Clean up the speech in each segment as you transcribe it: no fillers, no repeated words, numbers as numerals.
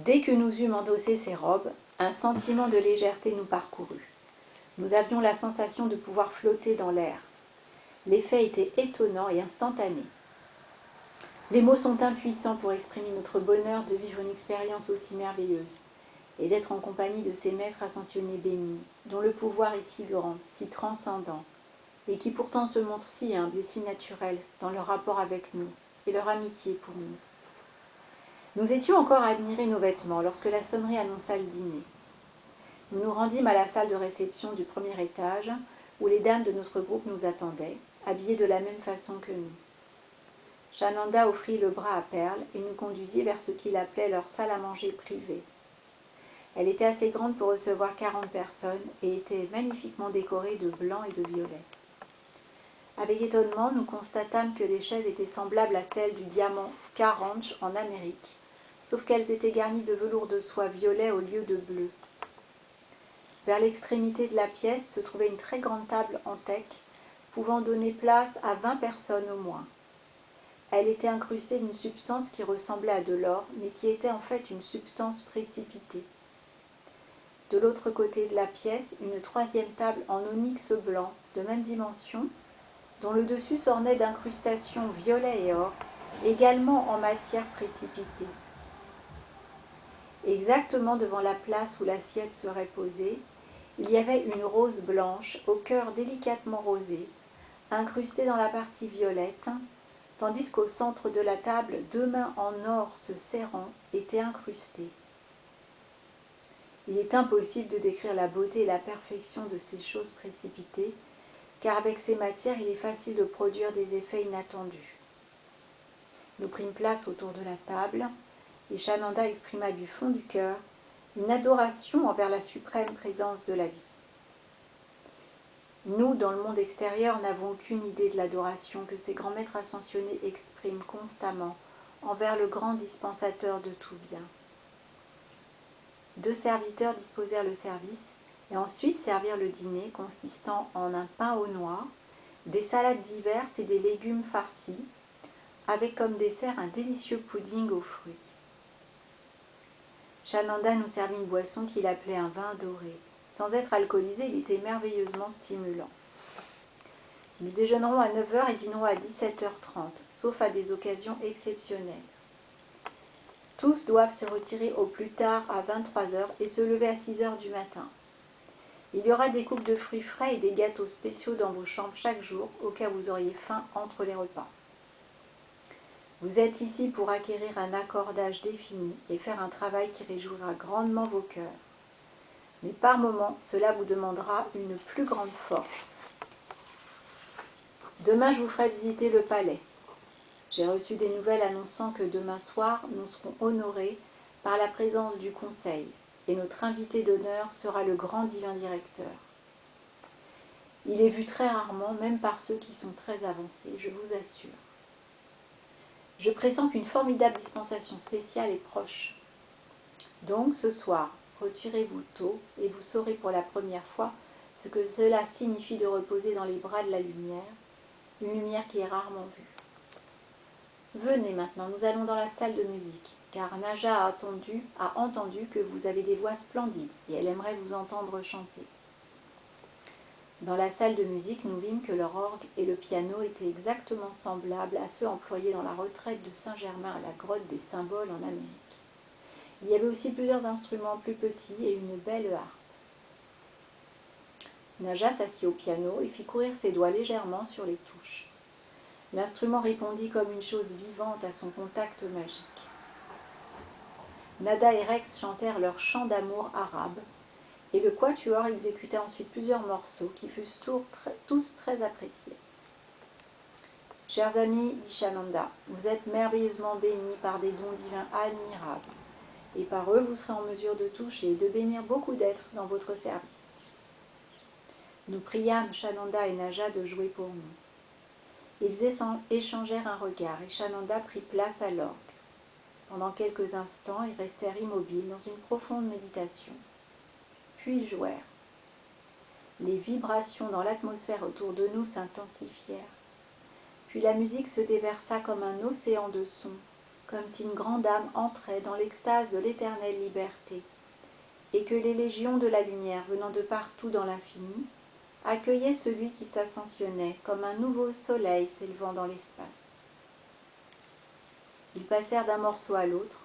Dès que nous eûmes endossé ces robes, un sentiment de légèreté nous parcourut. Nous avions la sensation de pouvoir flotter dans l'air. L'effet était étonnant et instantané. Les mots sont impuissants pour exprimer notre bonheur de vivre une expérience aussi merveilleuse et d'être en compagnie de ces maîtres ascensionnés bénis, dont le pouvoir est si grand, si transcendant, et qui pourtant se montrent si humbles et si naturels dans leur rapport avec nous et leur amitié pour nous. Nous étions encore à admirer nos vêtements lorsque la sonnerie annonça le dîner. Nous nous rendîmes à la salle de réception du premier étage, où les dames de notre groupe nous attendaient, habillées de la même façon que nous. Shananda offrit le bras à Perle et nous conduisit vers ce qu'il appelait leur salle à manger privée. Elle était assez grande pour recevoir 40 personnes et était magnifiquement décorée de blanc et de violet. Avec étonnement, nous constatâmes que les chaises étaient semblables à celles du diamant Car-Ranch en Amérique, sauf qu'elles étaient garnies de velours de soie violet au lieu de bleu. Vers l'extrémité de la pièce se trouvait une très grande table en teck, pouvant donner place à 20 personnes au moins. Elle était incrustée d'une substance qui ressemblait à de l'or, mais qui était en fait une substance précipitée. De l'autre côté de la pièce, une troisième table en onyx blanc, de même dimension, dont le dessus s'ornait d'incrustations violet et or, également en matière précipitée. Exactement devant la place où l'assiette serait posée, il y avait une rose blanche au cœur délicatement rosé, incrustée dans la partie violette, tandis qu'au centre de la table, 2 mains en or se serrant étaient incrustées. Il est impossible de décrire la beauté et la perfection de ces choses précipitées, car avec ces matières, il est facile de produire des effets inattendus. Nous prîmes place autour de la table, et Shananda exprima du fond du cœur une adoration envers la suprême présence de la vie. Nous, dans le monde extérieur, n'avons aucune idée de l'adoration que ces grands maîtres ascensionnés expriment constamment envers le grand dispensateur de tout bien. 2 serviteurs disposèrent le service et ensuite servirent le dîner consistant en un pain aux noix, des salades diverses et des légumes farcis, avec comme dessert un délicieux pudding aux fruits. Shananda nous servit une boisson qu'il appelait un vin doré. Sans être alcoolisé, il était merveilleusement stimulant. Nous déjeunerons à 9 h et dînerons à 17 h 30, sauf à des occasions exceptionnelles. Tous doivent se retirer au plus tard à 23 h et se lever à 6 h du matin. Il y aura des coupes de fruits frais et des gâteaux spéciaux dans vos chambres chaque jour, au cas où vous auriez faim entre les repas. Vous êtes ici pour acquérir un accordage défini et faire un travail qui réjouira grandement vos cœurs. Mais par moments, cela vous demandera une plus grande force. Demain, je vous ferai visiter le palais. J'ai reçu des nouvelles annonçant que demain soir, nous serons honorés par la présence du Conseil, et notre invité d'honneur sera le grand divin directeur. Il est vu très rarement, même par ceux qui sont très avancés, je vous assure. Je pressens qu'une formidable dispensation spéciale est proche. Donc, ce soir, retirez-vous tôt et vous saurez pour la première fois ce que cela signifie de reposer dans les bras de la lumière, une lumière qui est rarement vue. Venez maintenant, nous allons dans la salle de musique, car Naja a entendu que vous avez des voix splendides et elle aimerait vous entendre chanter. Dans la salle de musique, nous vîmes que leur orgue et le piano étaient exactement semblables à ceux employés dans la retraite de Saint-Germain à la grotte des Symboles en Amérique. Il y avait aussi plusieurs instruments plus petits et une belle harpe. Naja s'assit au piano et fit courir ses doigts légèrement sur les touches. L'instrument répondit comme une chose vivante à son contact magique. Nada et Rex chantèrent leur chant d'amour arabe, et le quatuor exécuta ensuite plusieurs morceaux qui furent tous très appréciés. Chers amis, dit Shananda, vous êtes merveilleusement bénis par des dons divins admirables, et par eux vous serez en mesure de toucher et de bénir beaucoup d'êtres dans votre service. Nous priâmes Shananda et Naja de jouer pour nous. Ils échangèrent un regard, et Shananda prit place à l'orgue. Pendant quelques instants, ils restèrent immobiles dans une profonde méditation. Puis ils jouèrent. Les vibrations dans l'atmosphère autour de nous s'intensifièrent. Puis la musique se déversa comme un océan de sons, comme si une grande âme entrait dans l'extase de l'éternelle liberté, et que les légions de la lumière venant de partout dans l'infini accueillaient celui qui s'ascensionnait comme un nouveau soleil s'élevant dans l'espace. Ils passèrent d'un morceau à l'autre.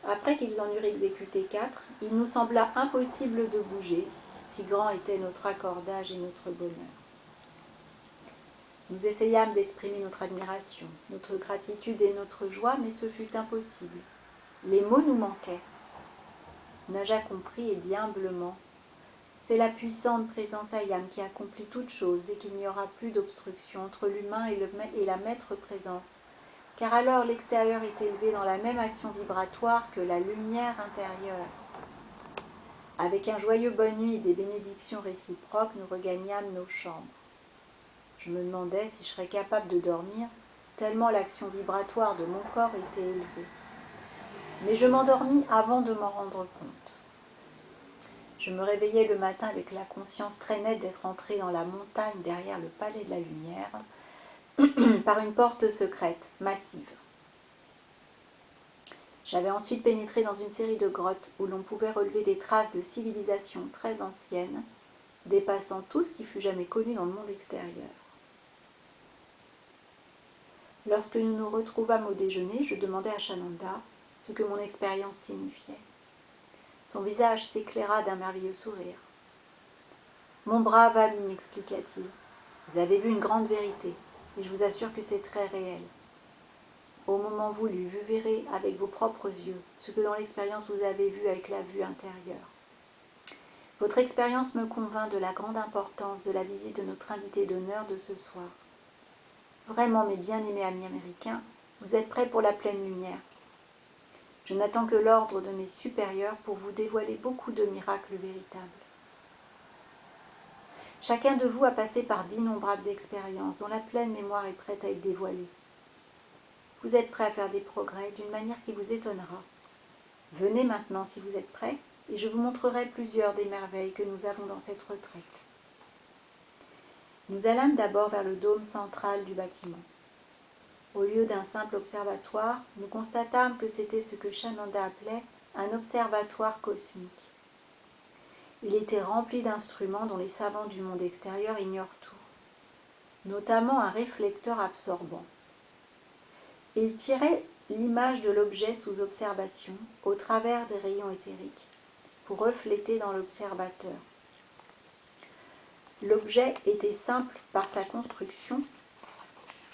Après qu'ils en eurent exécuté 4, il nous sembla impossible de bouger, si grand était notre accordage et notre bonheur. Nous essayâmes d'exprimer notre admiration, notre gratitude et notre joie, mais ce fut impossible. Les mots nous manquaient. Naja comprit et dit humblement: « C'est la puissante présence Ayam qui accomplit toutes choses dès qu'il n'y aura plus d'obstruction entre l'humain et la maître présence, car alors l'extérieur est élevé dans la même action vibratoire que la lumière intérieure. » Avec un joyeux bonne nuit et des bénédictions réciproques, nous regagnâmes nos chambres. Je me demandais si je serais capable de dormir, tellement l'action vibratoire de mon corps était élevée. Mais je m'endormis avant de m'en rendre compte. Je me réveillai le matin avec la conscience très nette d'être entrée dans la montagne derrière le palais de la lumière, par une porte secrète, massive. J'avais ensuite pénétré dans une série de grottes où l'on pouvait relever des traces de civilisations très anciennes, dépassant tout ce qui fut jamais connu dans le monde extérieur. Lorsque nous nous retrouvâmes au déjeuner, je demandai à Shananda ce que mon expérience signifiait. Son visage s'éclaira d'un merveilleux sourire. « Mon brave ami, expliqua-t-il, vous avez vu une grande vérité, et je vous assure que c'est très réel. Au moment voulu, vous verrez avec vos propres yeux ce que dans l'expérience vous avez vu avec la vue intérieure. Votre expérience me convainc de la grande importance de la visite de notre invité d'honneur de ce soir. Vraiment, mes bien-aimés amis américains, vous êtes prêts pour la pleine lumière. Je n'attends que l'ordre de mes supérieurs pour vous dévoiler beaucoup de miracles véritables. Chacun de vous a passé par d'innombrables expériences dont la pleine mémoire est prête à être dévoilée. Vous êtes prêts à faire des progrès d'une manière qui vous étonnera. Venez maintenant si vous êtes prêts et je vous montrerai plusieurs des merveilles que nous avons dans cette retraite. Nous allâmes d'abord vers le dôme central du bâtiment. Au lieu d'un simple observatoire, nous constatâmes que c'était ce que Shananda appelait un observatoire cosmique. Il était rempli d'instruments dont les savants du monde extérieur ignorent tout, notamment un réflecteur absorbant. Il tirait l'image de l'objet sous observation au travers des rayons éthériques pour refléter dans l'observateur. L'objet était simple par sa construction,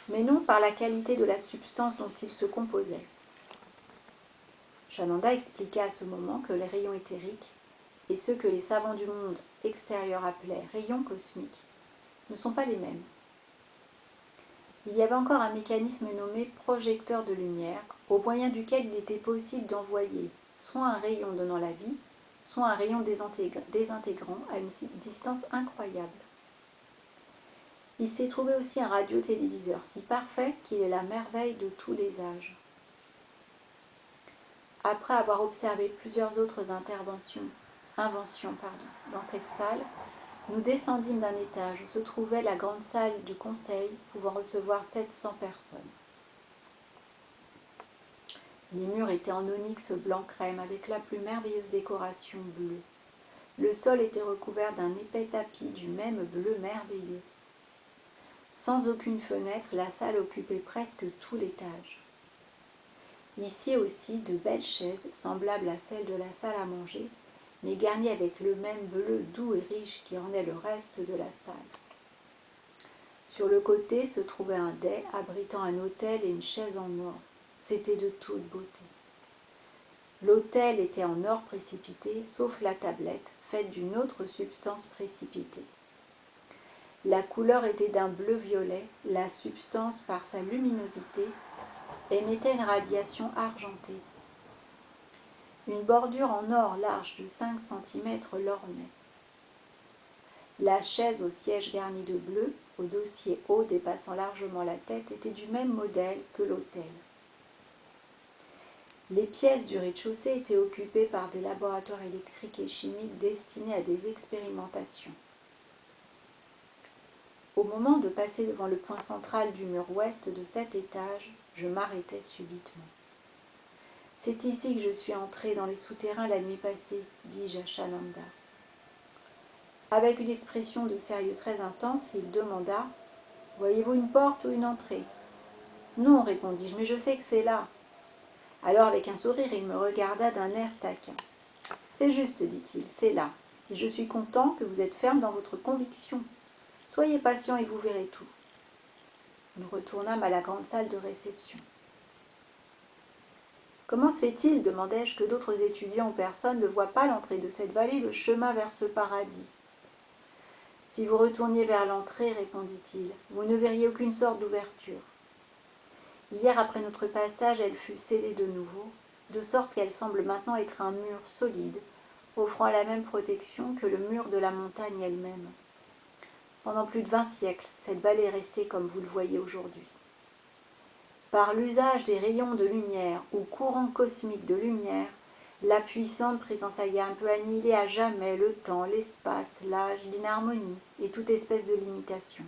mais non par la qualité de la substance dont il se composait. Shananda expliqua à ce moment que les rayons éthériques et ceux que les savants du monde extérieur appelaient rayons cosmiques ne sont pas les mêmes. Il y avait encore un mécanisme nommé projecteur de lumière, au moyen duquel il était possible d'envoyer soit un rayon donnant la vie, soit un rayon désintégrant à une distance incroyable. Il s'est trouvé aussi un radiotéléviseur si parfait qu'il est la merveille de tous les âges. Après avoir observé plusieurs autres inventions dans cette salle, nous descendîmes d'un étage où se trouvait la grande salle de conseil pouvant recevoir 700 personnes. Les murs étaient en onyx blanc crème avec la plus merveilleuse décoration bleue. Le sol était recouvert d'un épais tapis du même bleu merveilleux. Sans aucune fenêtre, la salle occupait presque tout l'étage. Ici aussi, de belles chaises, semblables à celles de la salle à manger, mais garnies avec le même bleu doux et riche qui ornait le reste de la salle. Sur le côté se trouvait un dais abritant un autel et une chaise en or. C'était de toute beauté. L'autel était en or précipité, sauf la tablette, faite d'une autre substance précipitée. La couleur était d'un bleu-violet, la substance, par sa luminosité, émettait une radiation argentée. Une bordure en or large de 5 cm l'ornait. La chaise au siège garni de bleu, au dossier haut dépassant largement la tête, était du même modèle que l'autel. Les pièces du rez-de-chaussée étaient occupées par des laboratoires électriques et chimiques destinés à des expérimentations. Au moment de passer devant le point central du mur ouest de cet étage, je m'arrêtai subitement. C'est ici que je suis entré dans les souterrains la nuit passée, dis-je à Shananda. Avec une expression de sérieux très intense, il demanda « Voyez-vous une porte ou une entrée ?»« Non, répondis-je, mais je sais que c'est là. » Alors, avec un sourire, il me regarda d'un air taquin. « C'est juste, dit-il, c'est là. Et je suis content que vous êtes ferme dans votre conviction. Soyez patient et vous verrez tout. » Nous retournâmes à la grande salle de réception. « Comment se fait-il, demandai-je, que d'autres étudiants ou personnes ne voient pas l'entrée de cette vallée, le chemin vers ce paradis ? Si vous retourniez vers l'entrée, répondit-il, vous ne verriez aucune sorte d'ouverture. Hier, après notre passage, elle fut scellée de nouveau, de sorte qu'elle semble maintenant être un mur solide, offrant la même protection que le mur de la montagne elle-même. Pendant plus de 20 siècles, cette vallée est restée comme vous le voyez aujourd'hui. Par l'usage des rayons de lumière ou courants cosmiques de lumière, la puissante présence Ayam peut annihiler à jamais le temps, l'espace, l'âge, l'inharmonie et toute espèce de limitation.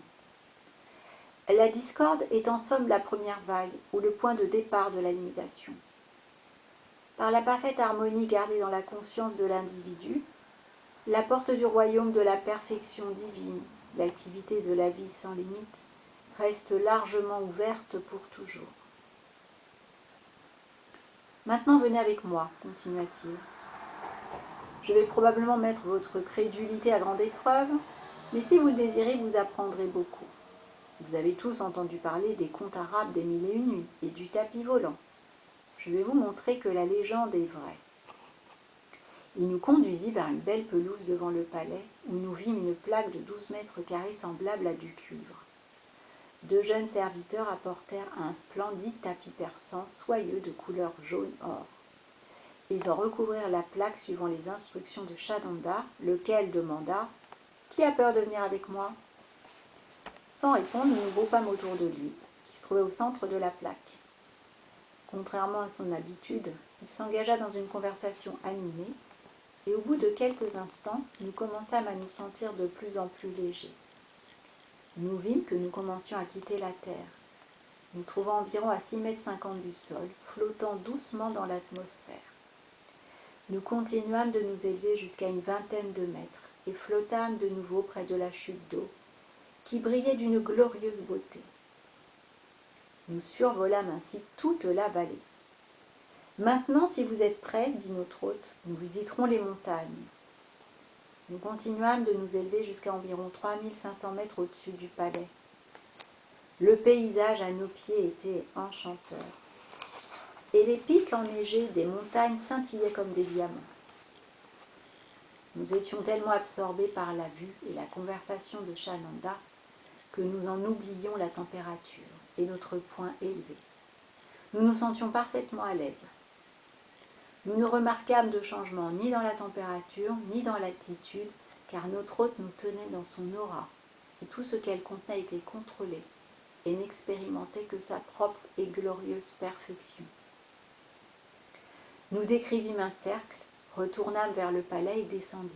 La discorde est en somme la première vague ou le point de départ de la limitation. Par la parfaite harmonie gardée dans la conscience de l'individu, la porte du royaume de la perfection divine, l'activité de la vie sans limite, reste largement ouverte pour toujours. Maintenant venez avec moi, continua-t-il. Je vais probablement mettre votre crédulité à grande épreuve, mais si vous le désirez, vous apprendrez beaucoup. Vous avez tous entendu parler des contes arabes des 1001 nuits et du tapis volant. Je vais vous montrer que la légende est vraie. Il nous conduisit vers une belle pelouse devant le palais, où nous vîmes une plaque de 12 mètres carrés semblable à du cuivre. 2 jeunes serviteurs apportèrent un splendide tapis persan soyeux de couleur jaune-or. Ils en recouvrirent la plaque suivant les instructions de Shananda, lequel demanda « Qui a peur de venir avec moi ?» Sans répondre, nous nous groupâmes autour de lui, qui se trouvait au centre de la plaque. Contrairement à son habitude, il s'engagea dans une conversation animée, et au bout de quelques instants, nous commençâmes à nous sentir de plus en plus légers. Nous vîmes que nous commencions à quitter la terre. Nous trouvons environ à 6,50 mètres du sol, flottant doucement dans l'atmosphère. Nous continuâmes de nous élever jusqu'à une vingtaine de mètres et flottâmes de nouveau près de la chute d'eau, qui brillait d'une glorieuse beauté. Nous survolâmes ainsi toute la vallée. « Maintenant, si vous êtes prêts, dit notre hôte, nous visiterons les montagnes. » Nous continuâmes de nous élever jusqu'à environ 3500 mètres au-dessus du palais. Le paysage à nos pieds était enchanteur, et les pics enneigés des montagnes scintillaient comme des diamants. Nous étions tellement absorbés par la vue et la conversation de Shananda que nous en oublions la température et notre point élevé. Nous nous sentions parfaitement à l'aise. Nous ne remarquâmes de changement ni dans la température, ni dans l'altitude, car notre hôte nous tenait dans son aura, et tout ce qu'elle contenait était contrôlé, et n'expérimentait que sa propre et glorieuse perfection. Nous décrivîmes un cercle, retournâmes vers le palais et descendîmes.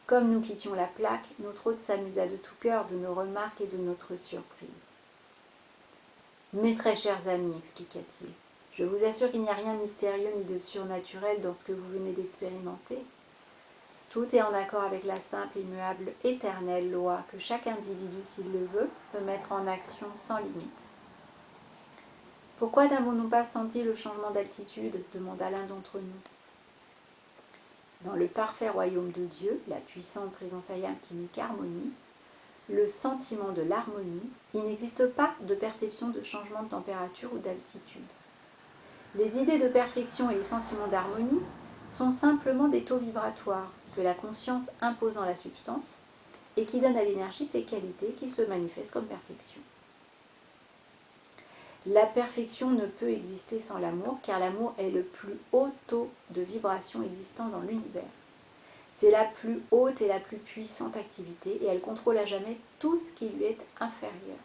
Comme nous quittions la plaque, notre hôte s'amusa de tout cœur de nos remarques et de notre surprise. « Mes très chers amis, expliqua-t-il, je vous assure qu'il n'y a rien de mystérieux ni de surnaturel dans ce que vous venez d'expérimenter. Tout est en accord avec la simple, immuable, éternelle loi que chaque individu, s'il le veut, peut mettre en action sans limite. » « Pourquoi n'avons-nous pas senti le changement d'altitude » demanda l'un d'entre nous. Dans le parfait royaume de Dieu, la puissante présence Ayam qui n'est qu'harmonie, le sentiment de l'harmonie, il n'existe pas de perception de changement de température ou d'altitude. Les idées de perfection et les sentiments d'harmonie sont simplement des taux vibratoires que la conscience impose en la substance et qui donnent à l'énergie ses qualités qui se manifestent comme perfection. La perfection ne peut exister sans l'amour, car l'amour est le plus haut taux de vibration existant dans l'univers. C'est la plus haute et la plus puissante activité, et elle contrôle à jamais tout ce qui lui est inférieur.